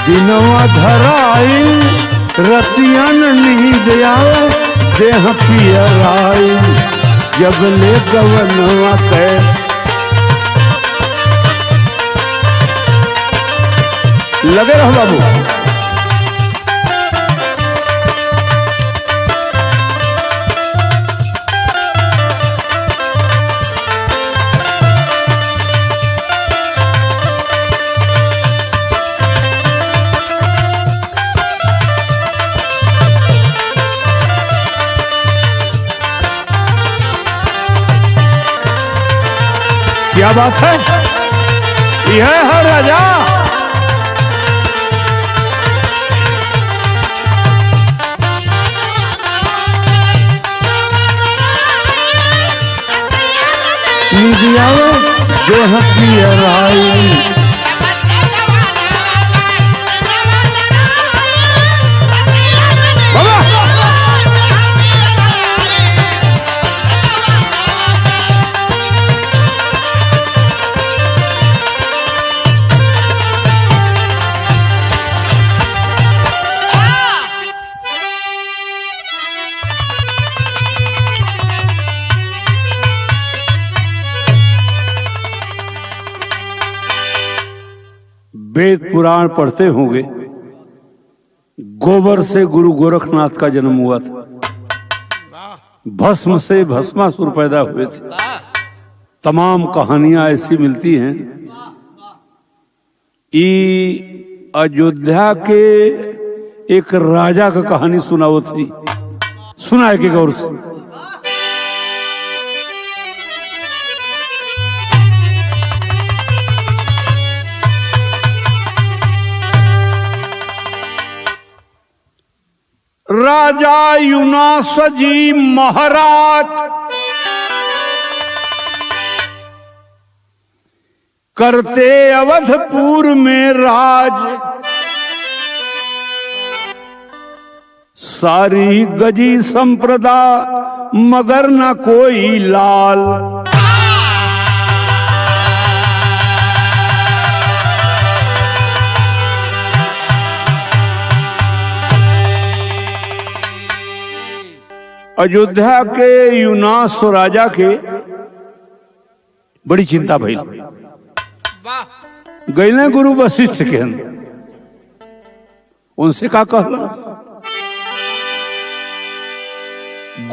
दिनवा धराई रतियन नींद आवे देह पियराई जब ले गवनवा के लगे रहो बाबू। क्या बात है, यह है राजा। नींदिया जो हथियाराई वेद पुराण पढ़ते होंगे। गोबर से गुरु गोरखनाथ का जन्म हुआ था, भस्म से भस्मासुर पैदा हुए थे। तमाम कहानियां ऐसी मिलती हैं। अयोध्या के एक राजा का कहानी सुनाओ थी, सुना है कि गौर से। राजा युनास जी महाराज करते अवधपुर में राज, सारी गजी संप्रदा मगर न कोई लाल। अयोध्या के युनास राजा के बड़ी चिंता भई। गए गुरु वशिष्ठ के उनसे का कहला।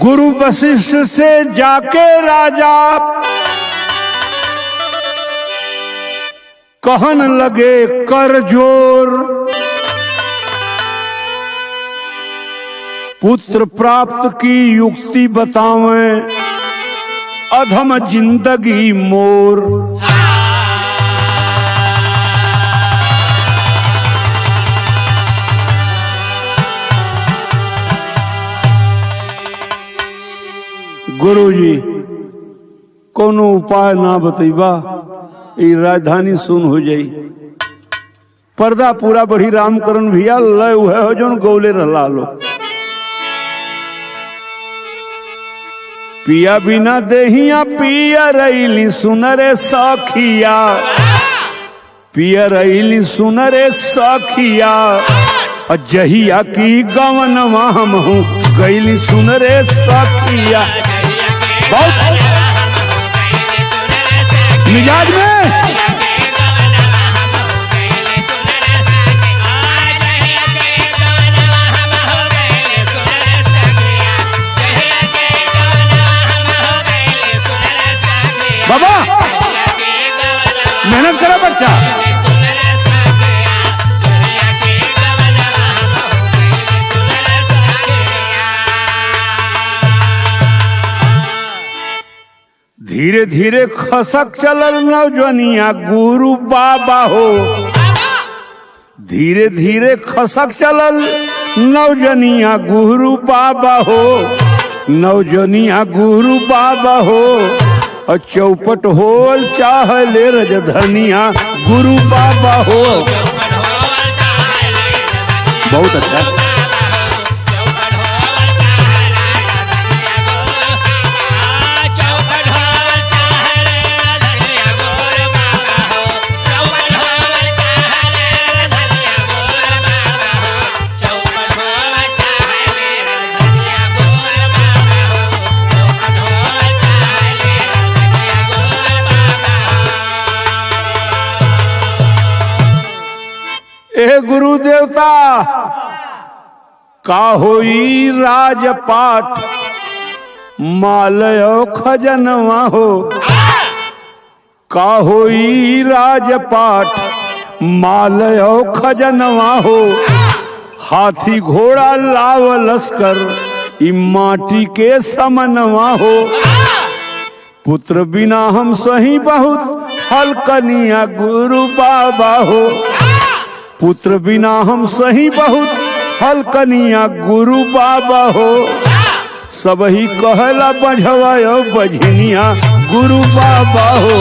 गुरु वशिष्ठ से जाके राजा कहन लगे कर जोर, पुत्र प्राप्त की युक्ति बतावें अधम जिंदगी मोर। गुरुजी कोनो उपाय ना बतैबा, राजधानी सुन हो जाई। पर्दा पूरा बढ़ी रामकरण भैया लय हुए हो जो गौले रला लो। पिया बिना देहिया पिया रैली सुनरे सखिया, पिया रैली सुनरे सखिया, जहिया की गवनवा हम हूँ गैली सुनरे सखिया। बहुत मिजाज में बाबा मेहनत करो बच्चा। धीरे धीरे खसक चलल नौजनिया गुरु बाबा हो, धीरे धीरे खसक चलल नौजनिया गुरु बाबा हो, नौजनिया गुरु बाबा हो। और चौपट होल चाह ले रजधनिया गुरु बाबा हो। बहुत अच्छा। ए गुरु देवता का होई राजपाट मालयो खजनवा हो। का होई राजपाट मालयो खजनवा हो। हाथी घोड़ा लाव लश्कर ई माटी के समनवा हो। पुत्र बिना हम सही बहुत हलकनिया गुरु बाबा हो। पुत्र बिना हम सही बहुत हलकनिया गुरु बाबा हो। सबही कहला बझवायो बझनिया गुरु बाबा हो।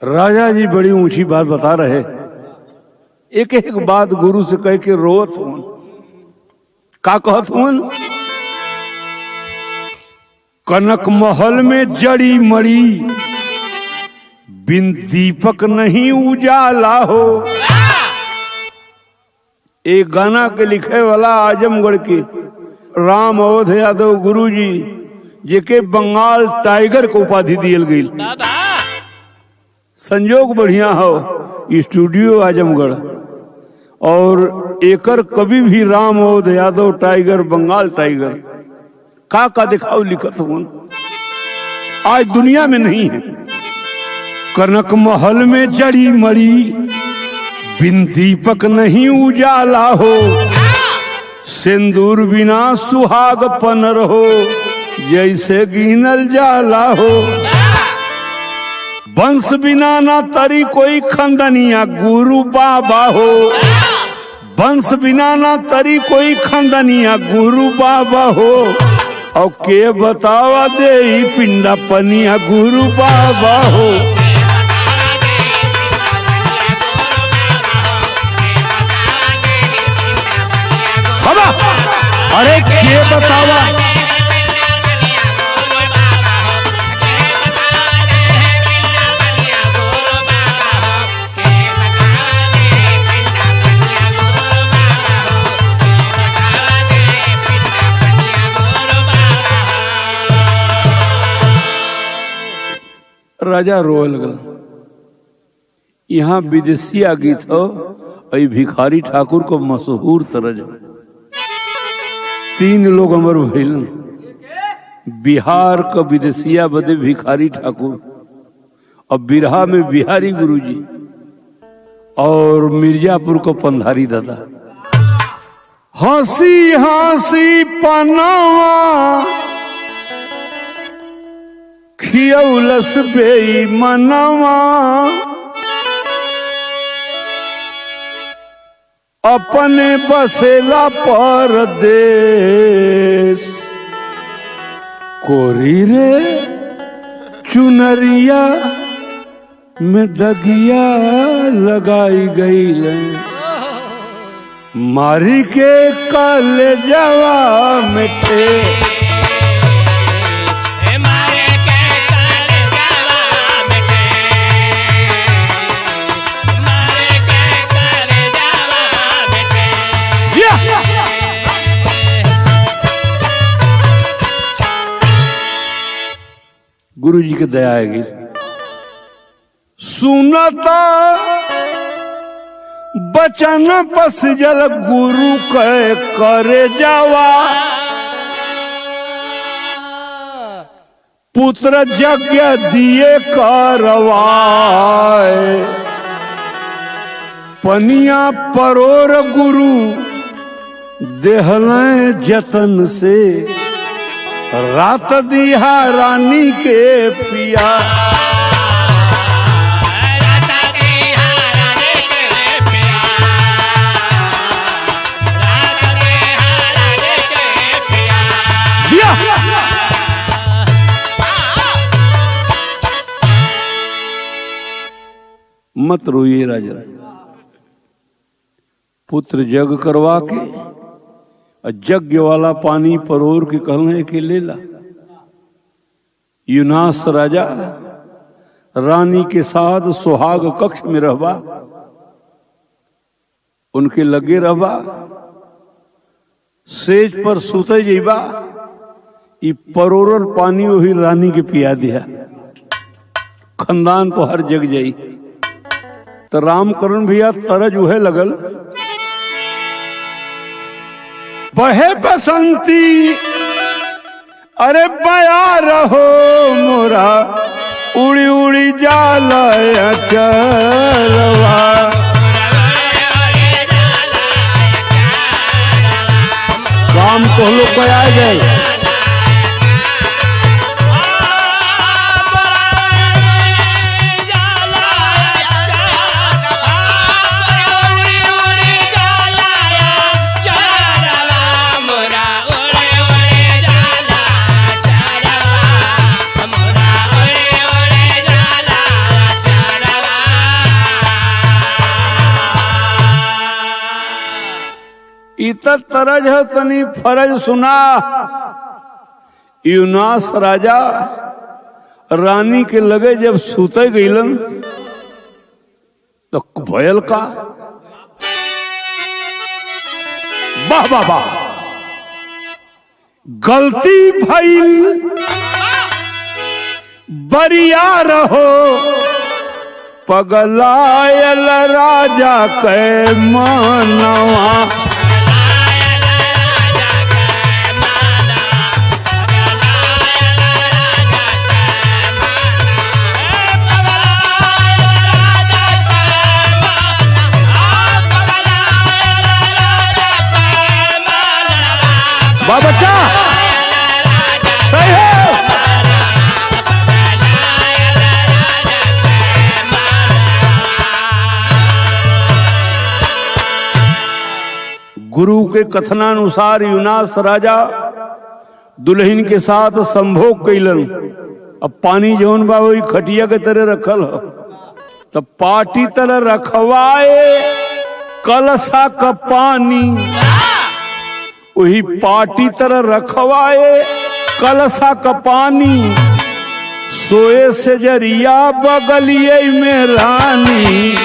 राजा जी बड़ी ऊंची बात बता रहे। एक एक बात गुरु से कह के रोत हूं। का कहत हूं? कनक महल में जड़ी मड़ी बिन दीपक नहीं उजाला हो। एक गाना के लिखे वाला आजमगढ़ के राम अवध यादव गुरु जी जेके बंगाल टाइगर को उपाधि दियल गई। संजोग बढ़िया हो स्टूडियो आजमगढ़ और एकर कभी भी राम अवध यादव टाइगर बंगाल टाइगर का दिखाओ लिखत हूं। आज दुनिया में नहीं है। कनक महल में जड़ी मड़ी बिन दीपक नहीं उजाला हो। सिंदूर बिना सुहाग पनर हो जैसे गिनल जाला हो। वंश बिना ना तरी कोई खंदनिया गुरु बाबा हो। वंश बिना ना तरी कोई खंदनिया गुरु बाबा हो। और के बतावा दे पिंडा पनिया गुरु बाबा हो। अरे के बतावा राजा रोए लगल। यहाँ विदेशिया गीत हो भिखारी ठाकुर को मशहूर तरज। 3 लोग अमर भइल। बिहार का विदेशिया बदे भिखारी ठाकुर और बिरहा में बिहारी गुरुजी और मिर्जापुर को पंधारी दादा। हंसी हंसी पनावा खियौलस बेईमानवा अपने बसेला परदेश। कोरी रे चुनरिया में दगिया लगाई गई मारी के कलेजवा में थे। गुरु जी की दया आएगी। सुनता बचन बस जल गुरु के करे जावा। पुत्र यज्ञ दिए करवाए। पनिया परोर गुरु देहलें जतन से रात दिहा रानी के पिया। मत रोइए राजा। पुत्र जग करवा के यज्ञ वाला पानी परोर के कहने के ले ला। यूनास राजा रानी के साथ सुहाग कक्ष में रहबा, उनके लगे रहबा, सेज पर सुते जेबा, ई परोरल पानी वही रानी के पिया दिया, खानदान तो हर जग जाई। तो रामकरण भैया तरज उहे लगल, बहे बसंती अरे बया रहो मोरा, उड़ी उड़ी जाला चलवा। राम तो लोग को आ गए, इतर तरज है तनी फरज सुना। यूनास राजा रानी के लगे जब सुते गईलन तो भयल का वाह वाह वाह, गलती भइल बरिया रहो, पगलायल राजा के मनवा। बच्चा सही है। गुरु के कथनानुसार यूनास राजा दुल्हन के साथ संभोग कैलन। अब पानी जौन बा वही खटिया के तरह रखल हो, तब पाटी तरह रखवाए कलशा का पानी, वही पाटी तरह रखवाए कलशा का पानी, सोए से जरिया बगलिए में रानी।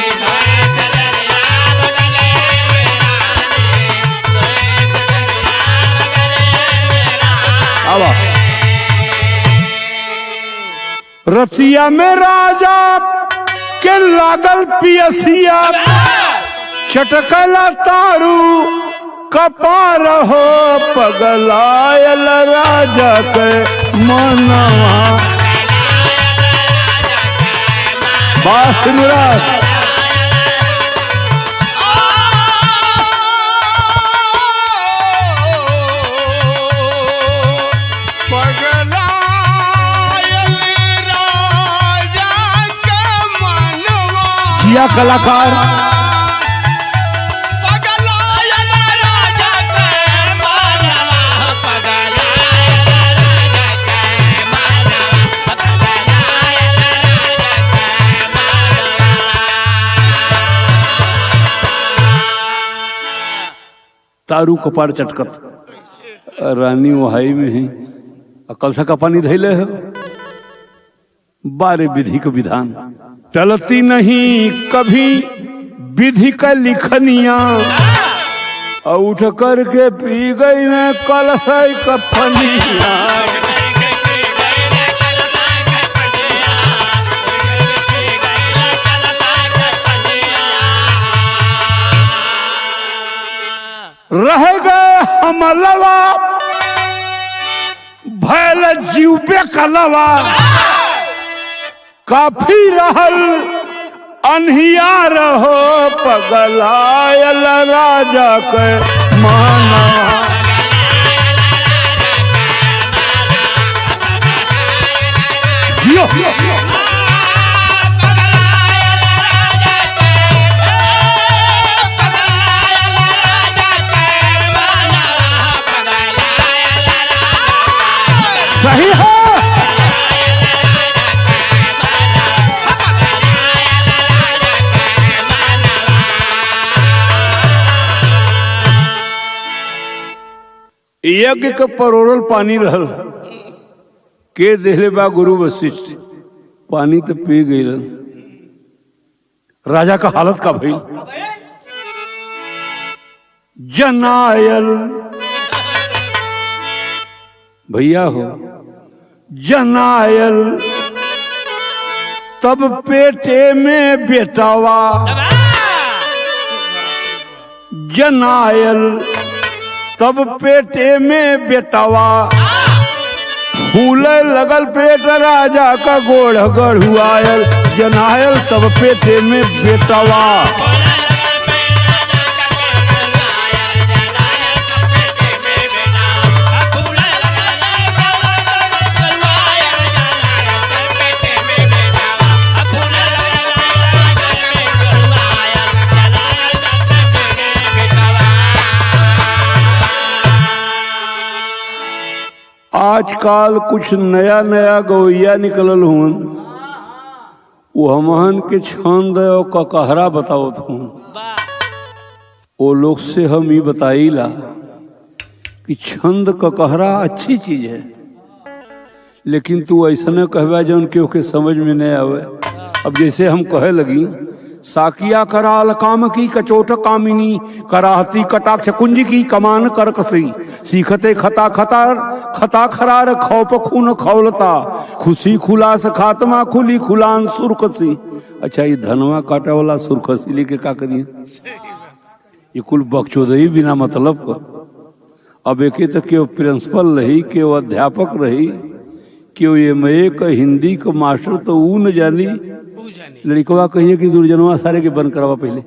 अब रतिया में राजा के लागल पियसिया, चटकला तारू कपार हो, पगलायल राजा के मनवा। बास मुराद किया कलाकार तारू कपार चटकत रानी वहाई में ही कलसा का पानी धैले है। बारे विधि का विधान टलती नहीं कभी विधि का लिखनिया, उठ करके पी गई मैं कलसा का पनिया। रह गए हमलवा भैल जीव पे कलवा, काफी रहल अनहियार हो, पगलायल राजा के माना। सही है। यज्ञ के परोरल पानी रहल के देहले बा गुरु वशिष्ठ, पानी तो पी गई। राजा का हालत का भइल, जनायल भैया हो, जनायल तब पेटे में बेटावा, जनायल तब पेटे में बेटावा, फूले लगल पेट राजा का गोड़ गढ़ुआयल, जनायल तब पेटे में बेटावा। आजकल कुछ नया नया गवैया निकलल हुन, वो हमहन के छंद और ककहरा बतावत हूँ। वो लोग से हम ये बताइला कि छंद ककहरा अच्छी चीज है, लेकिन तू ऐसा न कहवा जो उनके ओके समझ में नहीं आवे। अब जैसे हम कहे लगी, साकिया कराल काम की कचोट कामिनी, कराहती कटाक्ष कुंज की कमान कर कसी, सीखते खता खतार खता खरार खौप खून खौलता, खुशी खुलास खात्मा खुली खुलान सुरखसी। अच्छा, ये धनवा काटे वाला सुरखसी लेके का करिए? ये कुल बकचोदही बिना मतलब का। अब एक तो क्यों प्रिंसिपल रही, क्यों अध्यापक रही, क्यों एमए का हिंदी का मास्टर, तो वो न जानी लड़कवा कहिए कि दुर्जनवा सारे के बंद करवा पहले।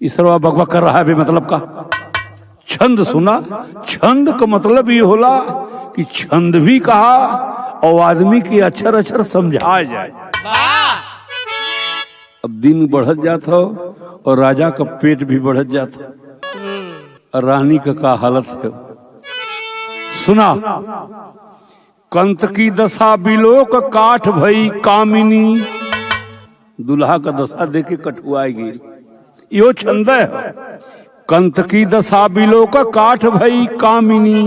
इसरवा बकबक कर रहा है बेमतलब का। छंद सुना, छंद का मतलब ये होला कि छंद भी कहा और आदमी के अक्षर अक्षर समझाया जाए। अब दिन बढ़त जाता और राजा का पेट भी बढ़त जाता और रानी का हालत है। सुना, कंत की दशा बिलोक काठ भई कामिनी, दुल्हा का दशा देके कटुआएगी। यो छंद है। कंत की दशा बिलोक काठ भई कामिनी,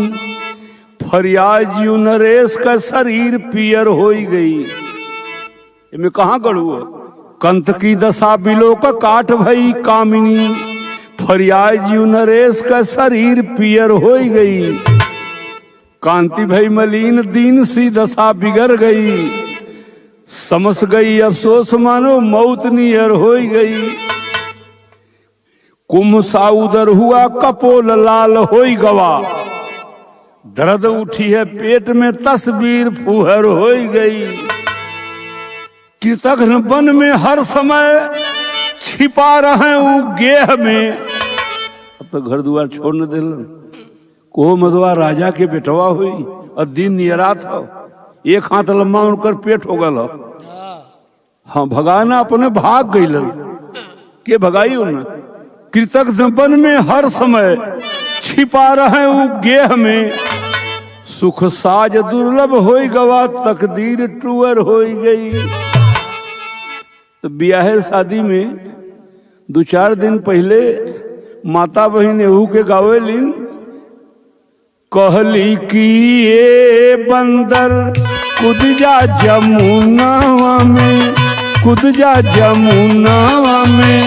फरियाज यू नरेश का शरीर पियर हो गई। इनमें कहाँ गढ़ू? कंत की दशा बिलोक काठ भई कामिनी, फरियाज यू नरेश का शरीर पियर हो गई। कांति भई मलिन दीन सी दशा बिगड़ गई, समझ गई अफसोस मानो मौत नियर हो गई। कुम सा उदर हुआ कपोल लाल हो गवा, दर्द उठी है पेट में तस्वीर फुहर हो गई। कृतघ्न वन में हर समय छिपा रहे गेह में, अब तो घर द्वार छोड़ न दिल को मधुआ राजा के बेटवा हुई और दिन नियरा था, एक हाथ लम्बा उनकर पेट हो गल। हाँ, भगाना अपने भाग गई के भगाई उन। कृतज्ञ वन में हर समय छिपा रहे गेह में, सुख साज दुर्लभ हो गवा तकदीर टूअर हो गई। तो ब्याह शादी में 2-4 दिन पहले माता बहन एहू के गावे लीन, कहली कि ये बंदर कूद जा जमुनावा में, कूद जा जमुनावा में,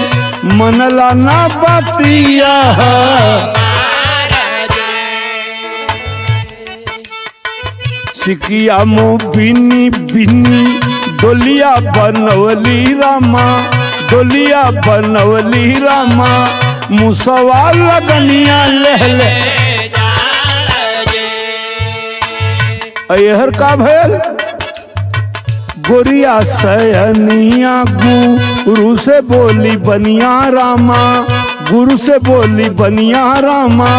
मनला ना बतिया। सिकिया मो बिनी बिनी डोलिया बनवली रामा, डोलिया बनवली रामा, मुसवा लगनिया लहले। अयहर का भैल गोरिया सयनिया गुरु से बोली बनिया रामा, गुरु से बोली बनिया रामा,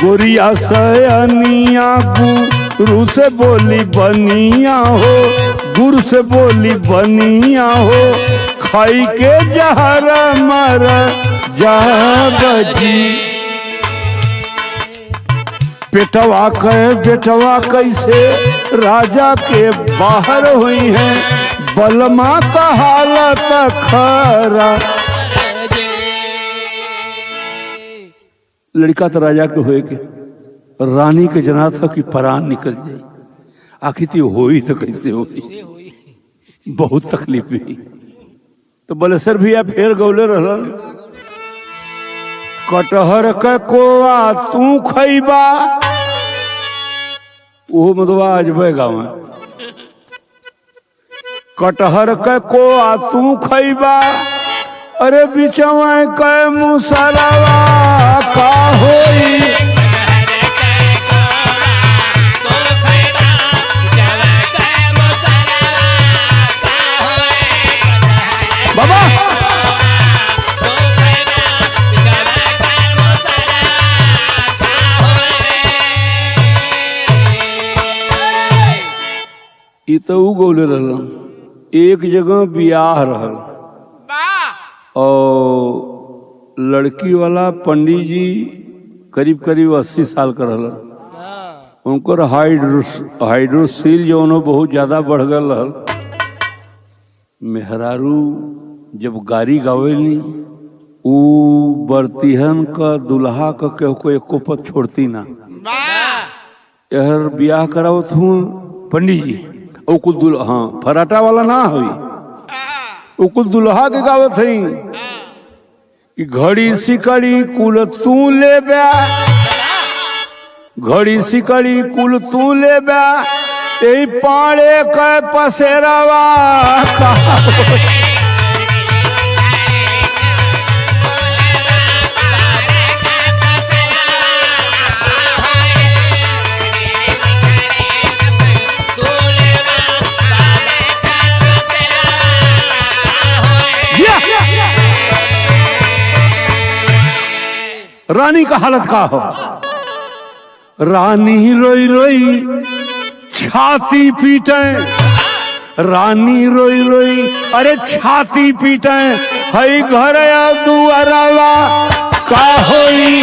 गोरिया सयनिया गुरु से बोली बनिया हो, गुरु से बोली बनिया हो, खाई के जहर मर जा बजी। बेटवा कैसे राजा के बाहर हुई है, बलमा का हालत खरा। लड़का तो राजा के हुए के रानी के जना था कि परान निकल जाए, आखिर तो होई तो कैसे होई, बहुत तकलीफ हुई। तो बलेसर भैया फिर गौले रहलन, कटहर के कोआ तू खैबा, वो मधुआ अजबे गाँव में, कटहर के कोआ तू खैबा, अरे बिचवा के मुसलवा का होई, बाबा ई तो उ गौले रहलन। एक जगह बियाह रहल और लड़की वाला पंडित जी करीब करीब 80 साल का रहल। उनकर हाइड्रोसील जो बहुत ज्यादा बढ़ गल रहल। मेहरारू जब गाड़ी गावेली उ बरतिहन का दुल्हा का केहू एको पद छोड़ती ना। यहर ब्याह करावत हूँ पंडित जी, ओ कुल हाँ फराटा वाला ना हुई, ओ कुल दुल्हा के गावत है कि घड़ी सिकड़ी कुल तू ले ब्या, घड़ी सिकड़ी कुल तू ले ब्या, यही पाड़े के पसेरावा का रानी का हालत का हो। रानी रोई रोई छाती पीटे, रानी रोई रोई अरे छाती पीटे, हई घर दुआरवा का होई,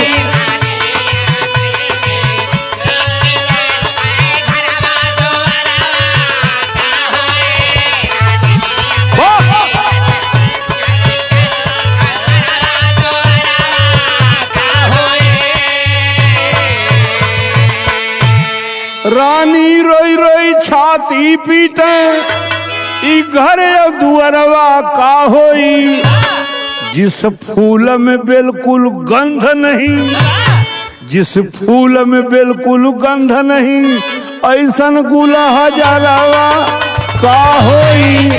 रानी रोई रोई छाती पीटे, ई घर दुअरवा का होई, जिस फूल में बिल्कुल गंध नहीं, जिस फूल में बिल्कुल गंध नहीं, ऐसन गुला हजारवा का होई,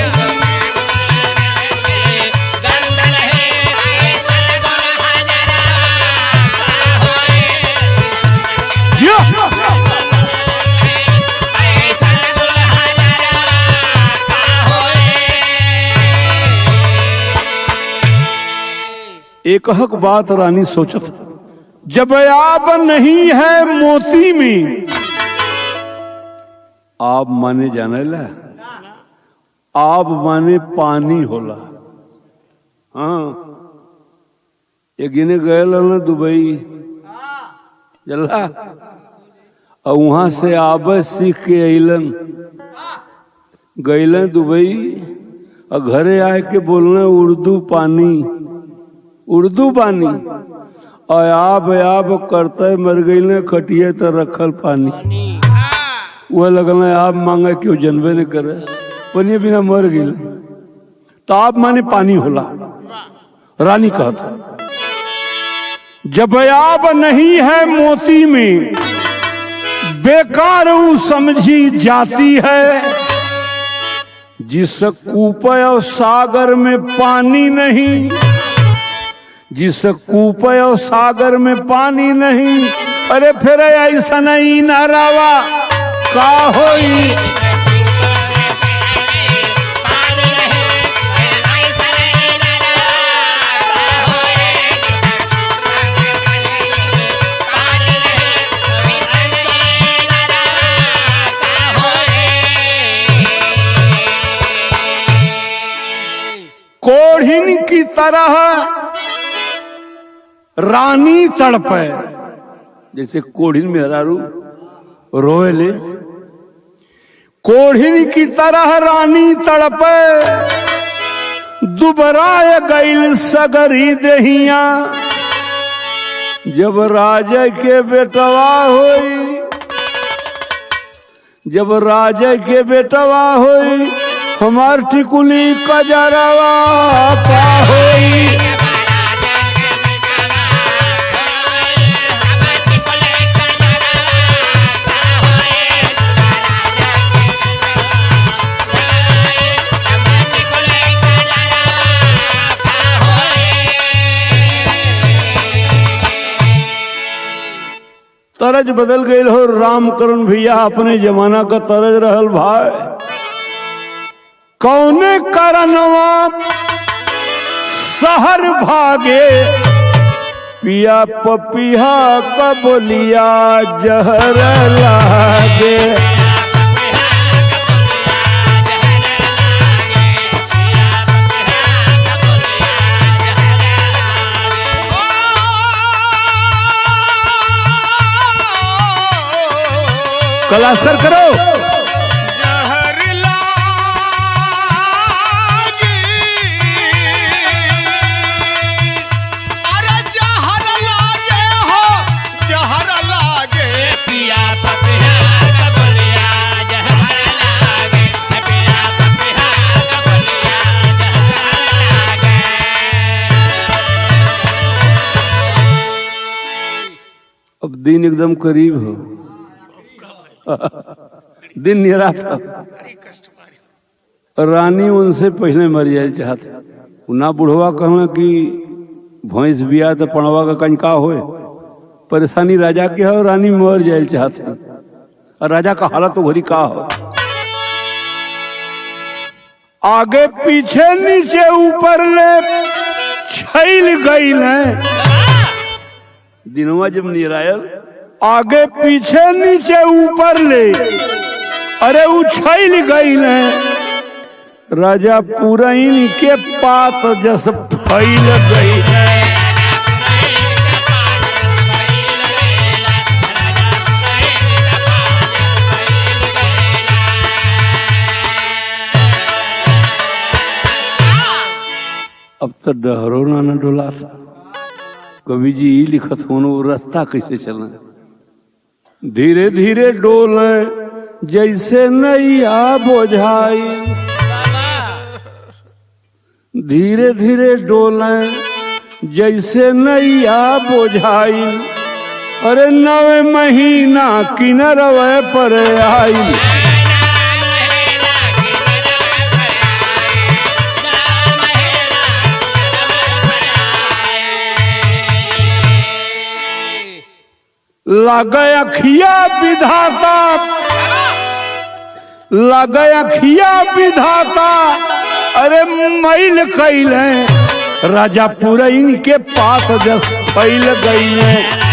एक हक बात रानी सोचत, जब आब नहीं है मोती में, आब माने जाने ला, आब माने पानी होला। हाँ एक गिने गए ना दुबई जल्ला, और वहां से आब सीख के अलन, गईलन दुबई और घरे आए के बोलना उर्दू पानी, उर्दू पानी, और आब करते मर गई ने खटिए तो रखल पानी, वह लगना आप मांगे क्यों जनबे न करे, पानी बिना मर गई तो आप माने पानी होला। रानी कहता जब आब नहीं है मोती में, बेकार वो समझी जाती है, जिस कूप और सागर में पानी नहीं, जिस कूप और सागर में पानी नहीं, अरे फिर ऐसा नहीं नारावा का होई, कोढ़िन की तरह रानी तड़पे, जैसे कोढ़िन में हरारू रोएले, कोढ़िन की तरह रानी तड़पे, दुबराए गईल सगरी दहिया, जब राजा के बेटवा होई, जब राजा के बेटवा होई, हमार टिकुली कजरवा का होई। तरज बदल गई हो रामकरण भैया, अपने जमाना का तरज रहल भाई। कौने कारणवा शहर भागे, पिया पपिया का बोलिया जहर लागे। कलास्कर करो। जहर लागे, अरे जहर लागे हो, जहर लागे पिया पपिया का बोलिया जहर लागे, पिया पपिया का बोलिया जहर लागे। अब दिन एकदम करीब हो, दिन निरा था। रानी उनसे पहले मर जाए चाहते, ना बुढ़वा कहना कि भैंस बिया तो पणवा का कंका होए। परेशानी राजा की है और रानी मर जाए चाहते, और राजा का हालत तो भरी का हो। आगे पीछे नीचे ऊपर ले छैल गई दिनवा जब निरायल, आगे पीछे नीचे ऊपर ले, अरे उछल गई ने। राजा पूरा इनके पात जस फैल गई है। अब तो डहरो ना डोला था। कवि जी लिखत होनो रास्ता कैसे चलना, धीरे धीरे डोले जैसे नैया बोझाई, धीरे धीरे डोले जैसे नैया बोझाई। अरे 9 महीना किनरवे पर आई। लगे अखिया विधाता, लगे अखिया विधाता, अरे मैल कैले। राजा पूरा इनके पात जस फैल गई है।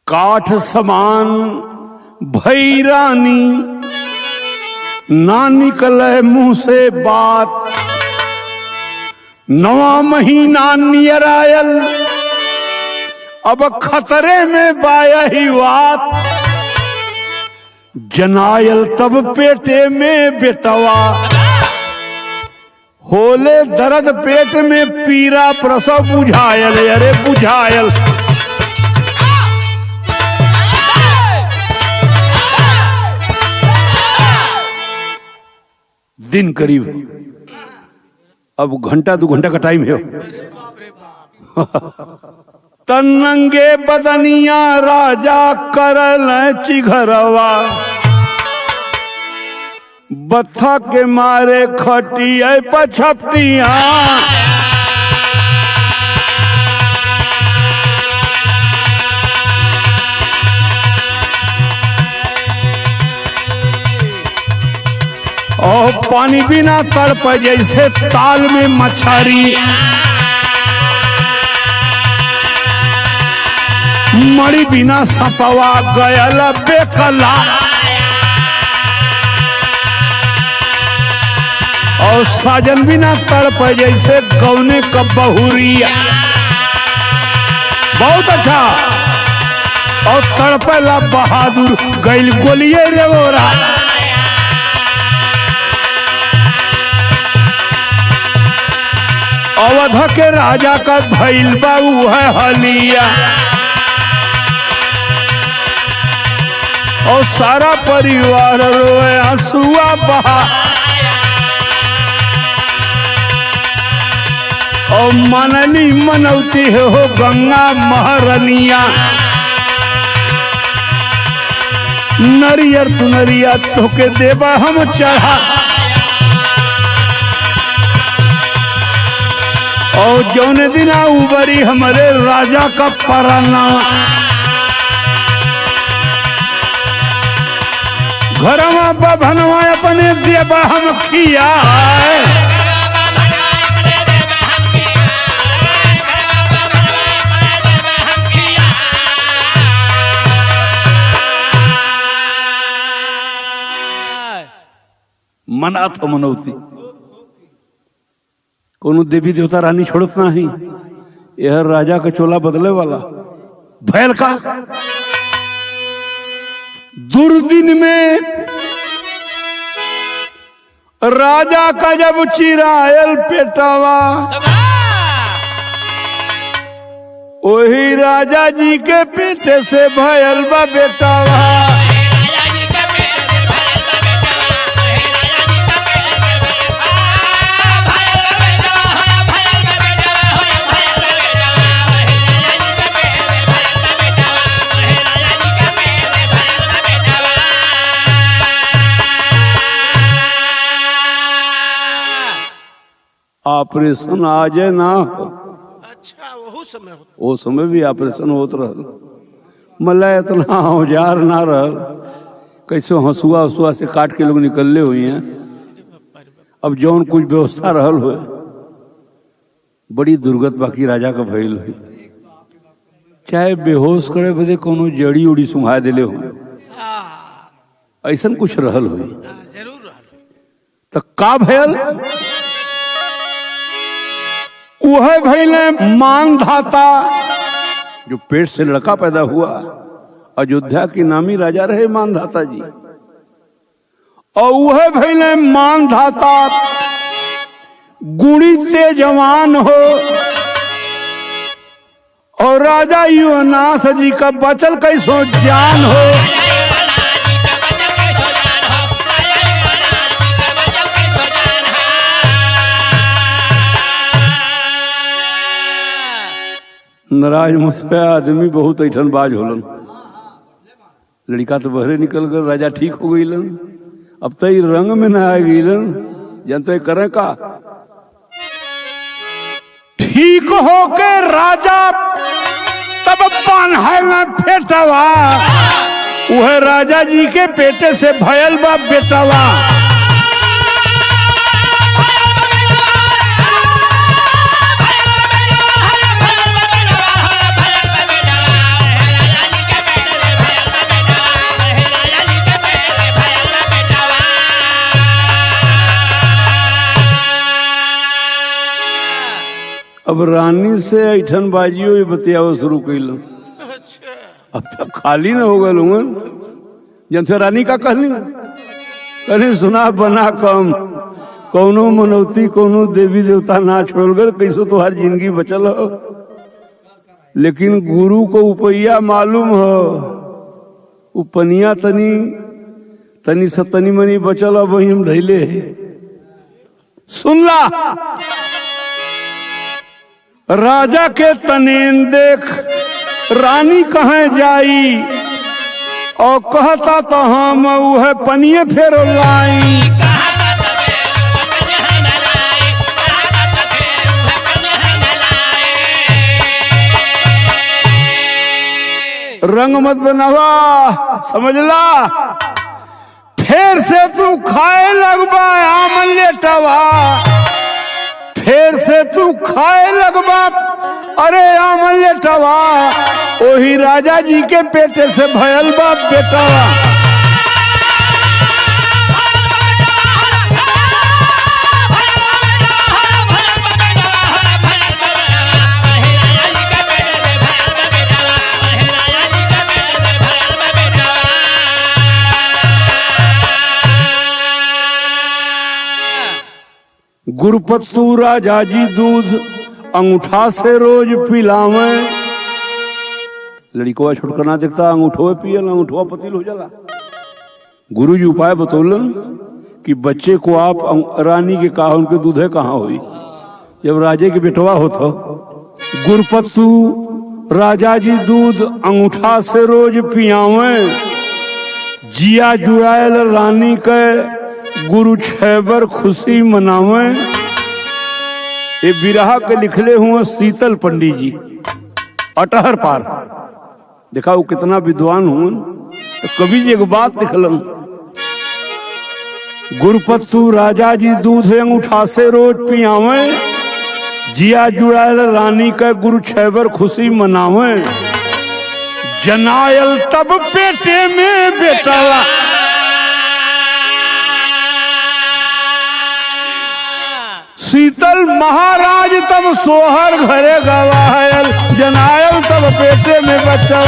काठ समान भई रानी, ना निकले मुंह से बात। 9 महीना नियर आयल, अब खतरे में बाया ही बात। जनायल तब पेटे में बेटवा, होले दर्द पेट में पीरा प्रसव बुझायल। अरे बुझायल दिन करीब, अब घंटा 2 घंटा का टाइम है। तनंगे बदनिया राजा करल चिघरवा, बत्था के मारे खटिया पछपटिया। और पानी बिना तड़प जैसे ताल में मछली, मड़ी बिना सपवा गयल बेकला। और साजन भी ना तड़प जैसे गौने का बहुरिया। बहुत अच्छा। और तड़पेला बहादुर गैल गोलिए रे बोरा। अवध के राजा का भइल बाबू है हलिया। और सारा परिवार रोए आंसुआ बहा। और मनली मनौती है हो गंगा महारनिया। नरियर तू नरिया तोके देवा हम चढ़ा। और जौने दिना उबरी हमारे राजा का पराना। घरवा बभनवा अपने देवा हम खिया। मना था मनौती कोनो देवी देवता रानी छोड़त नहीं। यह राजा का चोला बदले वाला भैल का दुर्दिन में राजा का जब चिरायल पेटावा। वही राजा जी के पेटे से भयल बा बेटावा। ऑपरेशन आज ना हो। अच्छा वो समय होता। वो समय भी ऑपरेशन होत रहल। मला इतना औजार ना रहल। कैसे हंसुआ हंसुआ से काट के लोग निकलले हुई हैं। अब जौन कुछ व्यवस्था रहल हो बड़ी दुर्गत बाकी राजा का भइल हुई। चाहे बेहोश करे बदे कोनो जड़ी उड़ी सुंघा दिले हो। ऐसा कुछ रहल हुई। जरूर रहल। तो का भयल वह भइले मानधाता जो पेट से लड़का पैदा हुआ। अयोध्या की नामी राजा रहे मानधाता जी। और वह भइले मानधाता गुणी तेजवान हो। और राजा युवनाश जी का बचल कैसो जान हो। नाराज मुझपे आदमी बहुत ऐठन बाज होलन। लड़का तो बहरे निकल गए। राजा ठीक हो गईलन। अब तो रंग में ना आ गईलन। जानते करे का ठीक हो के राजा तब बान्हल न फेटवा। वह राजा जी के पेटे से भयल बा बेटवा। अब रानी से ऐठन बाजियो ये बतियाओ शुरू कैल। अब तक खाली न हो गए लोगन। जब रानी का कहली सुना बना कम कौनो मनौती कौनो देवी देवता ना छोड़ गए। कैसो तो हर जिंदगी बचल हो। लेकिन गुरु को उपैया मालूम हो। उपनिया तनी तनी से तनी मनी बचल। अब वही हम धैले सुनला राजा के तनेन देख रानी कहे जाई। और कहता तो हम वह पनिए फेरो लाई। रंग मत बनावा समझला। फिर से तू खाए लगबा आम लेटवा। फिर से तू खाए लगबा अरे आम लेटवा। वही राजा जी के पेटे से भयल बा बेटवा। गुरपत्तू राजा जी दूध अंगूठा से रोज पिलावे। लड़कों छुटका ना देखता अंगूठो पियल अंगूठवा पतिल हो जाला। गुरु जी उपाय बतौलन कि बच्चे को आप रानी के कहा उनके दूधे कहाँ हुई जब राजे के बेटवा होता। गुरपत्तू राजा जी दूध अंगूठा से रोज पियावे, जिया जुड़ायल रानी के गुरु छेबर खुशी मनावे। ये बिरहा के लिखले हुए शीतल पंडित जी अटहर पार। देखा वो कितना विद्वान हुए। तो कवि जी एक बात लिखलन, गुरपत्तू राजा जी दूध अंगूठा से रोज पियावे, जिया जुड़ायल रानी का गुरु छेबर खुशी मनावे। जनायल तब पेटे में बेटा, शीतल महाराज तब सोहर घरे गवायल। जनायल तब पेटे में बच्चा।